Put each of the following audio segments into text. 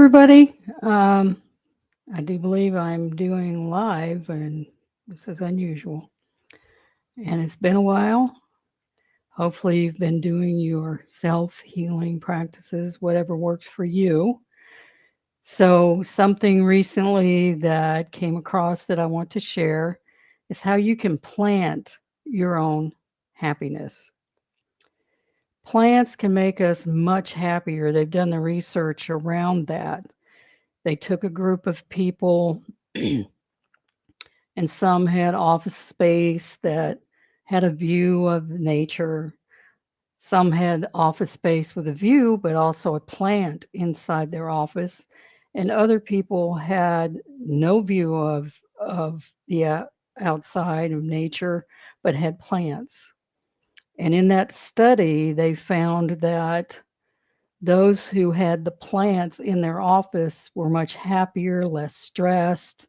everybody. I do believe I'm doing live, and this is unusual. And it's been a while. Hopefully, you've been doing your self healing practices, whatever works for you. So, something recently that came across that I want to share is how you can plant your own happiness. Plants can make us much happier. They've done the research around that. They took a group of people and some had office space that had a view of nature. Some had office space with a view, but also a plant inside their office. And other people had no view of the outside of nature, but had plants. And in that study, they found that those who had the plants in their office were much happier, less stressed,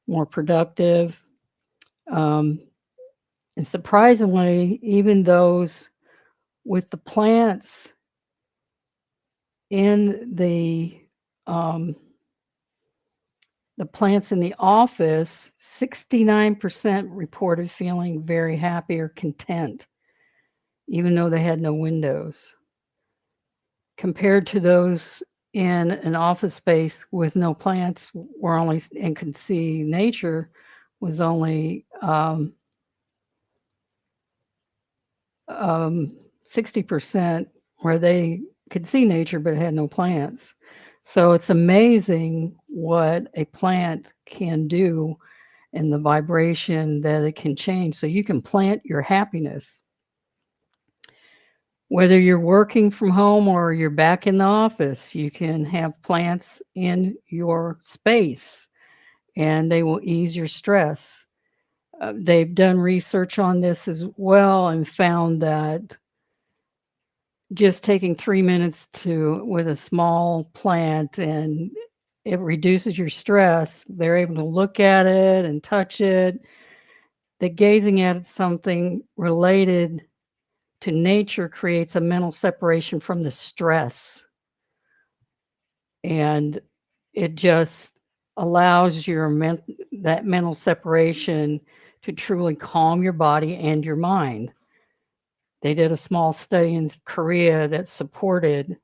more productive. Um, And surprisingly, even those with the plants in um, the plants in the office, 69% reported feeling very happy or content, even though they had no windows, compared to those in an office space with no plants, were only and could see nature, was only 60% where they could see nature but had no plants. So it's amazing what a plant can do and the vibration that it can change. So you can plant your happiness. Whether you're working from home or you're back in the office, you can have plants in your space and they will ease your stress. They've done research on this as well and found that just taking 3 minutes to with a small plant and it reduces your stress. They're able to look at it and touch it. That gazing at something related to nature creates a mental separation from the stress, and it just allows that mental separation to truly calm your body and your mind. They did a small study in Korea that supported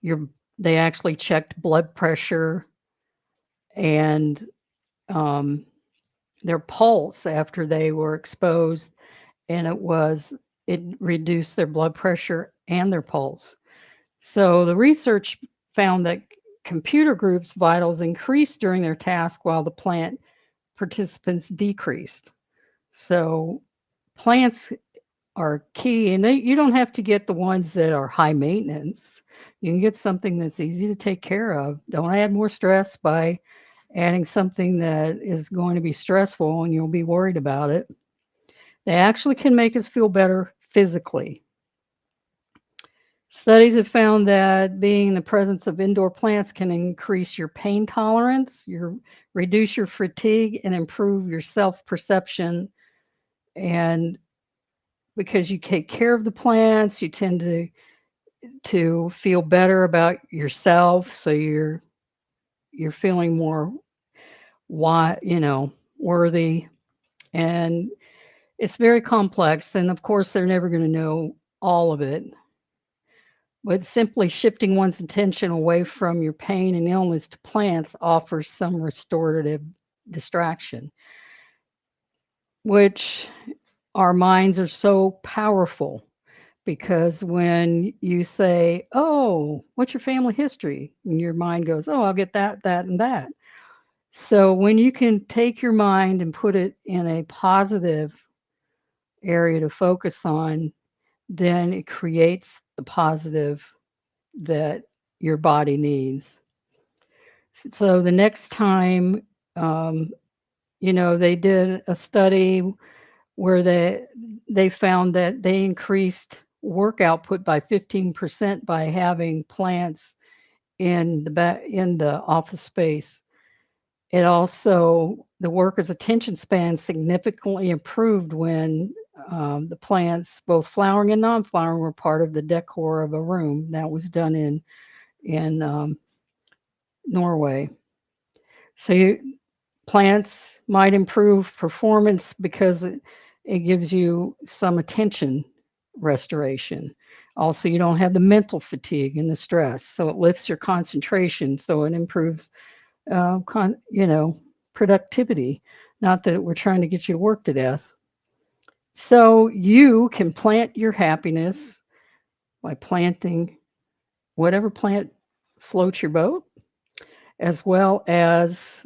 your they actually checked blood pressure and um, their pulse after they were exposed, and it reduced their blood pressure and their pulse. So the research found that computer groups' vitals increased during their task while the plant participants decreased. So plants are key, and you don't have to get the ones that are high maintenance. You can get something that's easy to take care of. Don't add more stress by adding something that is going to be stressful and you'll be worried about it. They actually can make us feel better physically. Studies have found that being in the presence of indoor plants can increase your pain tolerance, reduce your fatigue, and improve your self perception. And because you take care of the plants, you tend to feel better about yourself. So you're feeling more worthy. And it's very complex. And of course, they're never going to know all of it. But simply shifting one's attention away from your pain and illness to plants offers some restorative distraction, which our minds are so powerful because when you say, "Oh, what's your family history?" and your mind goes, "Oh, I'll get that, that, and that." So when you can take your mind and put it in a positive area to focus on, then it creates the positive that your body needs. So the next time, um, they did a study where they found that they increased work output by 15% by having plants in the office space. It also the workers' attention span significantly improved when the plants, both flowering and non-flowering, were part of the decor of a room. That was done in Norway. So plants might improve performance because it gives you some attention restoration. Also, you don't have the mental fatigue and the stress, so it lifts your concentration, so it improves, productivity. Not that we're trying to get you to work to death. So you can plant your happiness by planting whatever plant floats your boat, as well as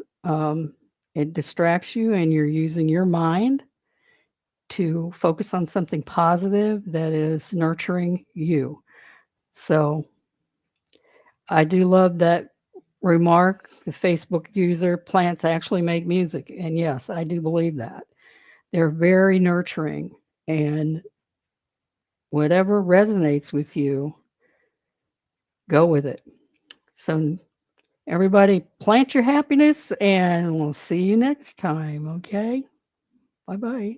it distracts you and you're using your mind to focus on something positive that is nurturing you. So I do love that remark. The Facebook user, plants actually make music. And yes, I do believe that. They're very nurturing. And whatever resonates with you, go with it. So, everybody, plant your happiness, and we'll see you next time. Okay. Bye bye.